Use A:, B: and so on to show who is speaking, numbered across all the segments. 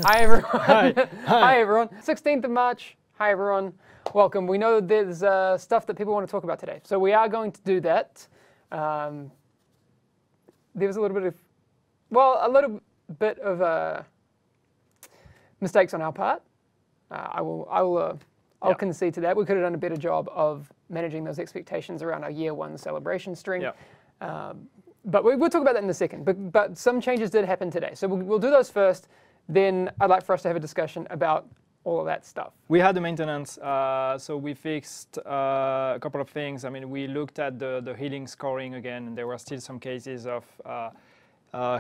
A: Hi, everyone.
B: Hi.
A: Hi, everyone. 16th of March. Hi, everyone. Welcome. We know there's stuff that people want to talk about today, so we are going to do that. There was a little bit of mistakes on our part. I'll concede to that. We could have done a better job of managing those expectations around our year one celebration stream. But we'll talk about that in a second. But some changes did happen today. So we'll do those first. Then I'd like for us to have a discussion about all of that stuff.
B: We had the maintenance, so we fixed a couple of things. I mean, we looked at the healing scoring again, and there were still some cases of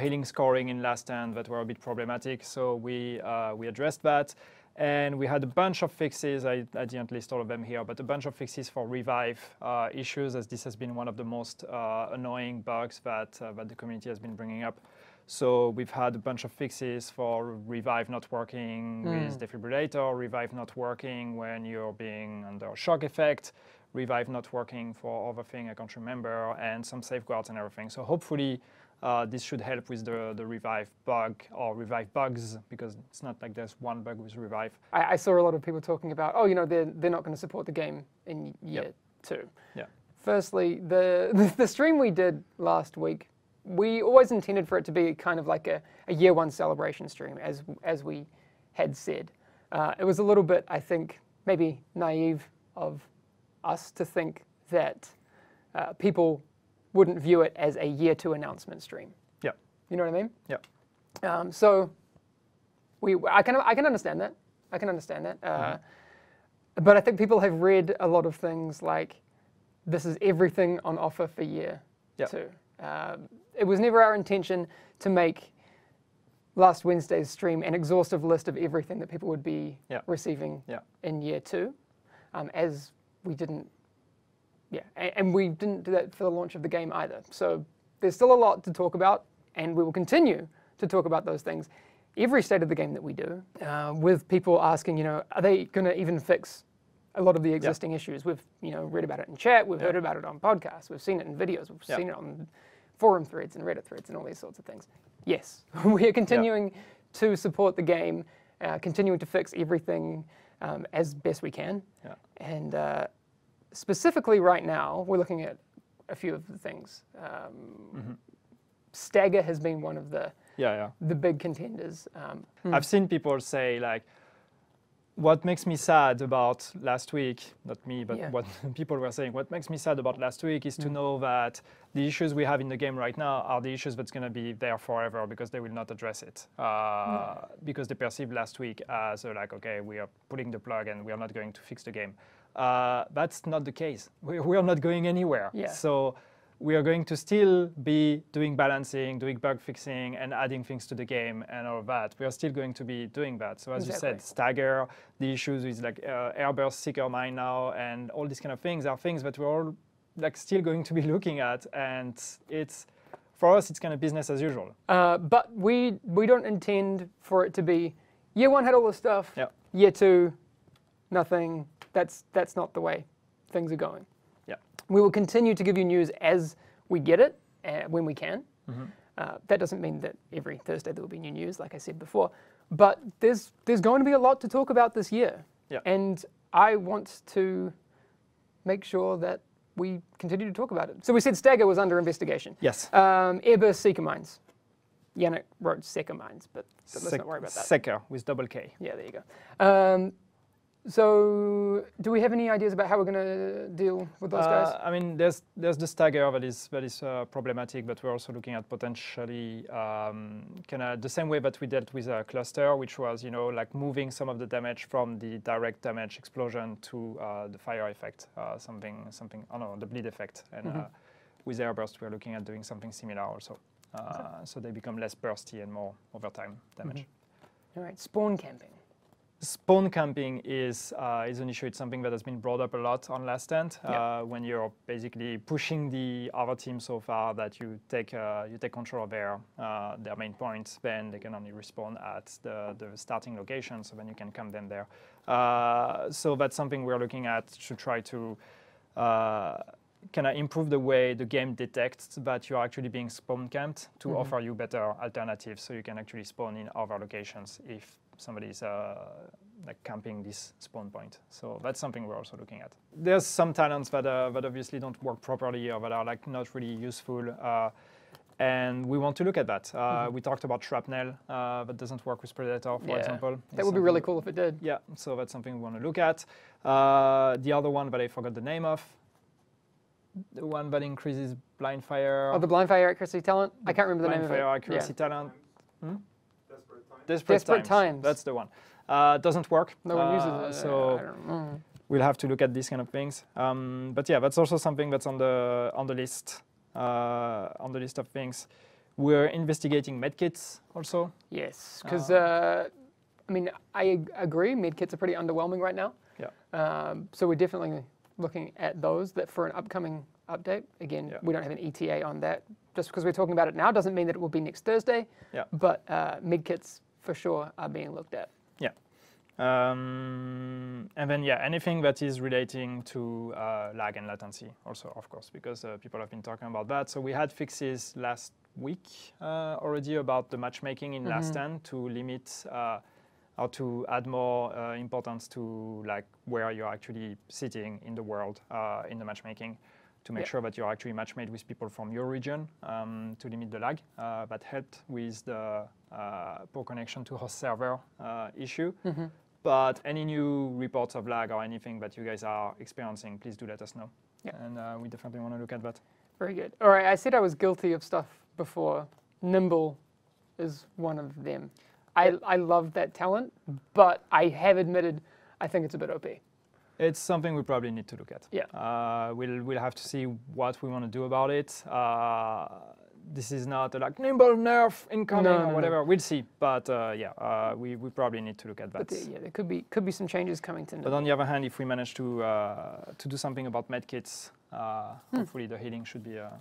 B: healing scoring in Last Stand that were a bit problematic. So we addressed that. And we had a bunch of fixes. I didn't list all of them here, but a bunch of fixes for revive issues, as this has been one of the most annoying bugs that the community has been bringing up. So we've had a bunch of fixes for revive not working with defibrillator, revive not working when you're being under a shock effect, revive not working for other thing I can't remember, and some safeguards and everything. So hopefully this should help with the revive bug or revive bugs, because it's not like there's one bug with revive.
A: I saw a lot of people talking about, oh, you know, they're not going to support the game in year two.
B: Yeah.
A: Firstly, the stream we did last week, we always intended for it to be kind of like a year one celebration stream, as we had said. It was a little bit, I think, maybe naive of us to think that people wouldn't view it as a year two announcement stream.
B: Yeah.
A: You know what I mean?
B: Yeah.
A: So I can understand that. I can understand that. But I think people have read a lot of things like, this is everything on offer for year two. It was never our intention to make last Wednesday's stream an exhaustive list of everything that people would be receiving in year two, as we didn't. And we didn't do that for the launch of the game either. So there's still a lot to talk about, and we will continue to talk about those things every state of the game that we do, with people asking, you know, are they going to even fix a lot of the existing issues? We've, you know, read about it in chat, we've heard about it on podcasts, we've seen it in videos, we've seen it on forum threads and Reddit threads and all these sorts of things. Yes, we are continuing to support the game, continuing to fix everything as best we can. And specifically right now, we're looking at a few of the things. Stagger has been one of the big contenders.
B: I've seen people say, like, what makes me sad about last week, not me, but what people were saying, what makes me sad about last week is to know that the issues we have in the game right now are the issues that's going to be there forever, because they will not address it. Because they perceived last week as like, okay, we are pulling the plug and we are not going to fix the game. That's not the case. We are not going anywhere. So we are going to still be doing balancing, doing bug fixing, and adding things to the game and all of that. We are still going to be doing that. So as you said, Stagger, the issues with like Airburst, Seeker Mine now, and all these kind of things are things that we're all like still going to be looking at. And it's, for us, it's kind of business as usual.
A: But we don't intend for it to be, year one had all this stuff, year two, nothing. That's not the way things are going. We will continue to give you news as we get it, when we can. That doesn't mean that every Thursday there will be new news, like I said before. But there's going to be a lot to talk about this year. And I want to make sure that we continue to talk about it. So we said Stagger was under investigation.
B: Yes.
A: Airburst Seeker Mines. Yannick wrote Seeker Mines, but let's not worry about that.
B: Seeker with double K.
A: Yeah, there you go. So, do we have any ideas about how we're going to deal with those guys?
B: I mean, there's the Stagger that is problematic, but we're also looking at potentially kind of the same way that we dealt with a cluster, which was, you know, like moving some of the damage from the direct damage explosion to the fire effect, something, I don't know, the bleed effect. And with Airburst, we're looking at doing something similar also. So they become less bursty and more overtime damage.
A: All right, spawn camping.
B: Spawn camping is an issue. It's something that has been brought up a lot on Last Stand. When you're basically pushing the other team so far that you take control of their main point, then they can only respawn at the starting location. So then you can camp them there. So that's something we're looking at to try to kind of improve the way the game detects that you're actually being spawn camped to offer you better alternatives, so you can actually spawn in other locations if somebody's like camping this spawn point. So that's something we're also looking at. There's some talents that obviously don't work properly or that are like not really useful. And we want to look at that. We talked about shrapnel that doesn't work with Predator, for example.
A: That would be really cool if it did.
B: Yeah, so that's something we want to look at. The other one that I forgot the name of, the one that increases blind fire.
A: Oh, the blind fire accuracy talent? I can't remember the name of it.
B: Blind fire accuracy talent.
C: Desperate Times.
B: Desperate
A: Times.
B: That's the one. Doesn't work.
A: No one uses it.
B: So
A: I don't know.
B: we'll have to look at these kind of things. But yeah, that's also something that's on the list. On the list of things. We're investigating medkits also.
A: Yes, because I mean, I agree, medkits are pretty underwhelming right now.
B: Yeah.
A: So we're definitely looking at those that for an upcoming update. Again, we don't have an ETA on that. Just because we're talking about it now doesn't mean that it will be next Thursday.
B: Yeah.
A: But medkits for sure are being looked at.
B: Yeah. And then, yeah, anything that is relating to lag and latency also, of course, because people have been talking about that. So we had fixes last week already about the matchmaking in Last Stand to limit or to add more importance to like where you're actually sitting in the world in the matchmaking to make sure that you're actually match-made with people from your region to limit the lag. That helped with the poor connection to host server issue. But any new reports of lag or anything that you guys are experiencing, please do let us know.
A: Yeah.
B: And we definitely want to look at that.
A: Very good. All right, I said I was guilty of stuff before. Nimble is one of them. I love that talent, but I have admitted I think it's a bit OP.
B: It's something we probably need to look at.
A: Yeah.
B: We'll have to see what we want to do about it. This is not a, like nimble nerf incoming or whatever. We'll see. But yeah, we probably need to look at that.
A: But yeah, there could be some changes coming to.
B: But on the other hand, if we manage to do something about medkits, hopefully the healing should be a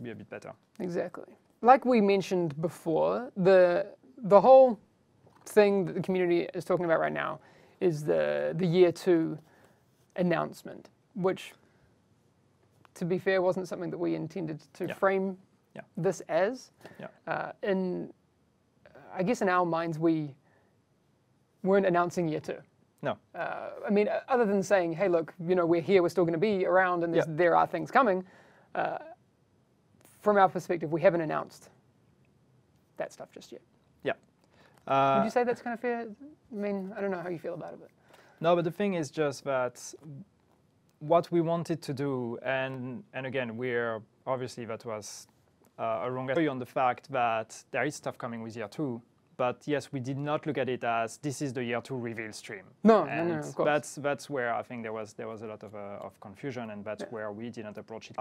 B: bit better.
A: Exactly. Like we mentioned before, the whole thing that the community is talking about right now is the year 2 announcement, which, to be fair, wasn't something that we intended to frame this as. I guess in our minds, we weren't announcing year 2.
B: No.
A: I mean, other than saying, hey, look, you know, we're here, we're still going to be around, and there are things coming. From our perspective, we haven't announced that stuff just yet.
B: Yeah.
A: Would you say that's kind of fair? I mean, I don't know how you feel about it, but.
B: No, but the thing is just that what we wanted to do, and again, we're obviously that was a wrong on the fact that there is stuff coming with year 2. But yes, we did not look at it as this is the year 2 reveal stream.
A: No,
B: and
A: of course.
B: That's where I think there was a lot of confusion, and that's where we didn't approach it.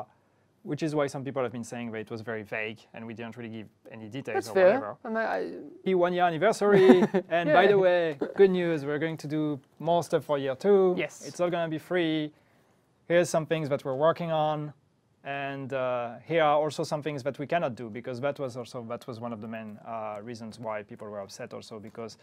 B: Which is why some people have been saying that it was very vague and we didn't really give any details
A: that's
B: or
A: fair.
B: whatever. The 1 year anniversary, and by the way, good news, we're going to do more stuff for year 2.
A: Yes.
B: It's all going to be free. Here's some things that we're working on. And here are also some things that we cannot do, because that was one of the main reasons why people were upset also, because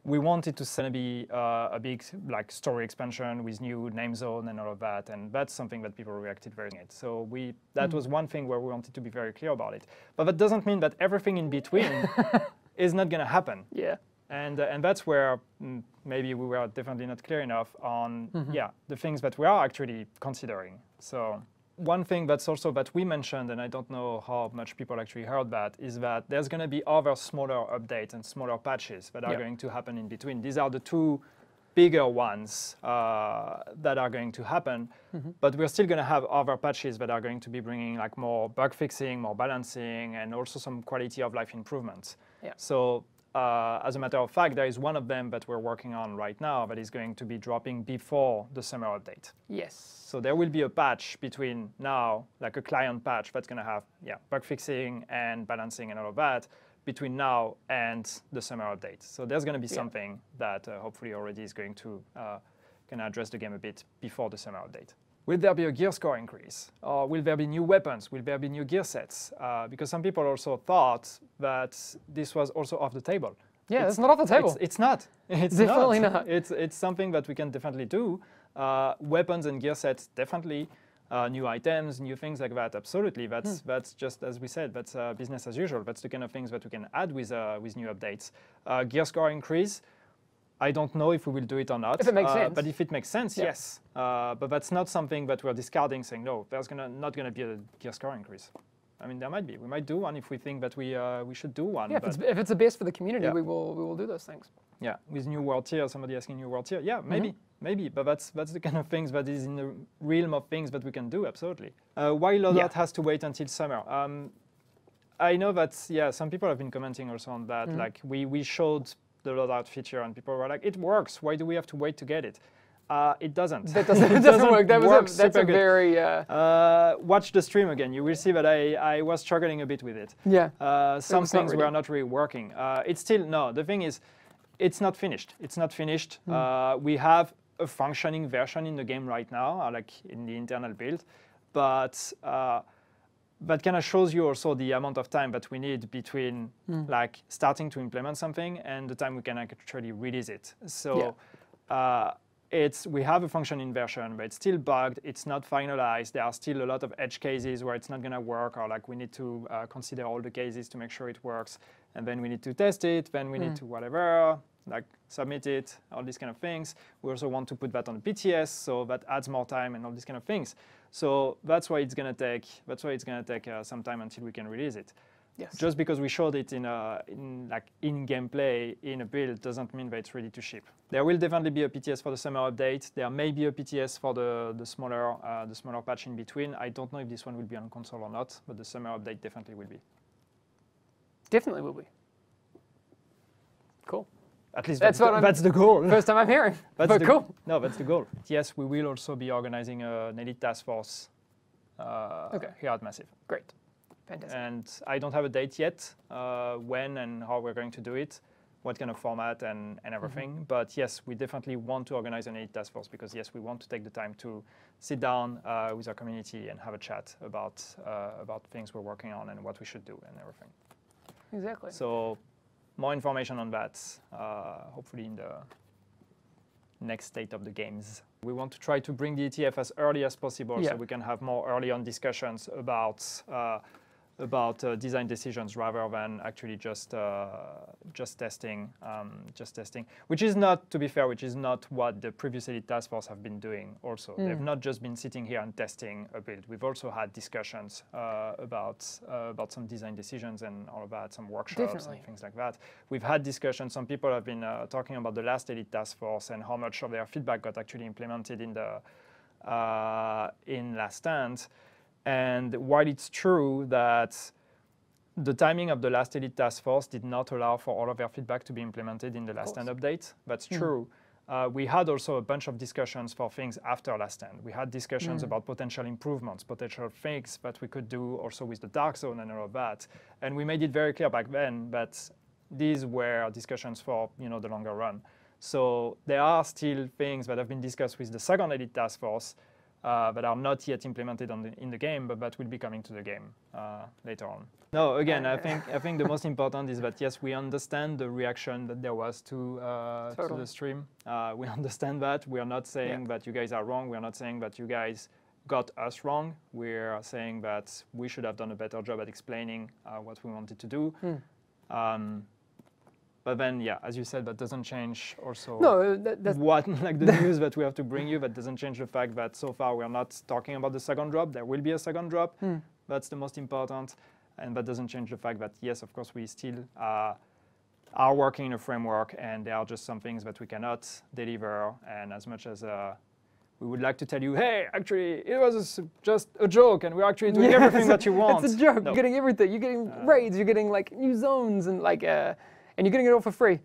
B: we wanted to be a big like story expansion with new name zone and all of that, and that's something that people reacted very much. So that was one thing where we wanted to be very clear about it. But that doesn't mean that everything in between is not going to happen.
A: Yeah.
B: And that's where maybe we were definitely not clear enough on the things that we are actually considering. So one thing that's also that we mentioned, and I don't know how much people actually heard that, is that there's going to be other smaller updates and smaller patches that are going to happen in between. These are the 2 bigger ones that are going to happen, but we're still going to have other patches that are going to be bringing like more bug fixing, more balancing, and also some quality of life improvements.
A: Yeah.
B: So as a matter of fact, there is one of them that we're working on right now that is going to be dropping before the summer update.
A: Yes.
B: So there will be a patch between now, like a client patch that's going to have bug fixing and balancing and all of that between now and the summer update. So there's going to be something that hopefully already is going to address the game a bit before the summer update. Will there be a gear score increase? Or will there be new weapons? Will there be new gear sets? Because some people also thought that this was also off the table.
A: Yeah, it's not off the table.
B: It's not. It's
A: definitely not.
B: It's something that we can definitely do. Weapons and gear sets, definitely. new items, new things like that. Absolutely, that's just as we said. That's business as usual. That's the kind of things that we can add with new updates. Gear score increase. I don't know if we will do it or not.
A: If it makes sense.
B: But if it makes sense, yes. But that's not something that we're discarding, saying no. There's not going to be a gear score increase. I mean, there might be. We might do one if we think that we should do one.
A: Yeah, if it's the best for the community, we will do those things.
B: Yeah, with new world tier, somebody asking new world tier. Yeah, maybe. But that's the kind of things that is in the realm of things that we can do. Absolutely. Why Loadout has to wait until summer? I know that some people have been commenting also on that. Like we showed the Loadout feature, and people were like, "It works. Why do we have to wait to get it?" It doesn't.
A: That doesn't work. That's a very.
B: Watch the stream again. You will see that I was struggling a bit with it.
A: Yeah.
B: Some things were not really working. It's still The thing is, it's not finished. It's not finished. We have a functioning version in the game right now, like in the internal build, but that kind of shows you also the amount of time that we need between like starting to implement something and the time we can actually release it. So we have a functioning version, but it's still bugged. It's not finalized. There are still a lot of edge cases where it's not going to work, or like we need to consider all the cases to make sure it works. And then we need to test it. Then we need to whatever, like submit it, all these kind of things. We also want to put that on BTS, so that adds more time and all these kind of things. So that's why it's going to take. That's why it's going to take some time until we can release it.
A: Yes.
B: Just because we showed it in gameplay in a build doesn't mean that it's ready to ship. There will definitely be a PTS for the summer update. There may be a PTS for the smaller patch in between. I don't know if this one will be on console or not, but the summer update definitely will be.
A: Definitely will be. Cool.
B: At least that's the goal.
A: First time I'm hearing. Cool.
B: No, that's the goal. Yes, we will also be organizing an elite task force here at Massive.
A: Great. Fantastic.
B: And I don't have a date yet, when and how we're going to do it, what kind of format and everything. But yes, we definitely want to organize an elite task force because yes, we want to take the time to sit down with our community and have a chat about things we're working on and what we should do and everything.
A: Exactly.
B: So more information on that, hopefully in the next state of the games. We want to try to bring the ETF as early as possible so we can have more early on discussions about design decisions rather than actually just testing, which is not, to be fair, which is not what the previous Elite Task Force have been doing also. They've not just been sitting here and testing a build. We've also had discussions about some design decisions and all of that, some workshops and things like that. We've had discussions. Some people have been talking about the last Elite Task Force and how much of their feedback got actually implemented in Last Stand. And while it's true that the timing of the last Elite Task Force did not allow for all of their feedback to be implemented in the Last Stand update, that's true. We had also a bunch of discussions for things after Last Stand. We had discussions about potential improvements, potential things that we could do also with the Dark Zone and all of that. And we made it very clear back then that these were discussions for the longer run. So there are still things that have been discussed with the second Elite Task Force that are not yet implemented in the game, but that will be coming to the game later on. No, again, I think the most important is that yes, we understand the reaction that there was to the stream. We understand that. We are not saying that you guys are wrong. We are not saying that you guys got us wrong. We are saying that we should have done a better job at explaining what we wanted to do. But then, yeah, as you said, that doesn't change also what the news that we have to bring you. That doesn't change the fact that so far we're not talking about the second drop. There will be a second drop. That's the most important. And that doesn't change the fact that, yes, of course, we still are working in a framework, and there are just some things that we cannot deliver. And as much as we would like to tell you, hey, actually, it was just a joke, and we're actually doing everything that you want.
A: It's a joke. No. You're getting everything. You're getting raids. You're getting like new zones and like. And you're getting it all for free.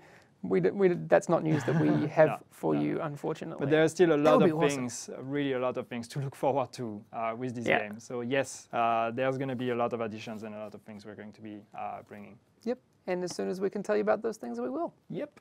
A: That's not news that we have for you, unfortunately.
B: But there are still a lot of things, really a lot of things to look forward to with this game. So yes, there's going to be a lot of additions and a lot of things we're going to be bringing.
A: Yep. And as soon as we can tell you about those things, we will.
B: Yep.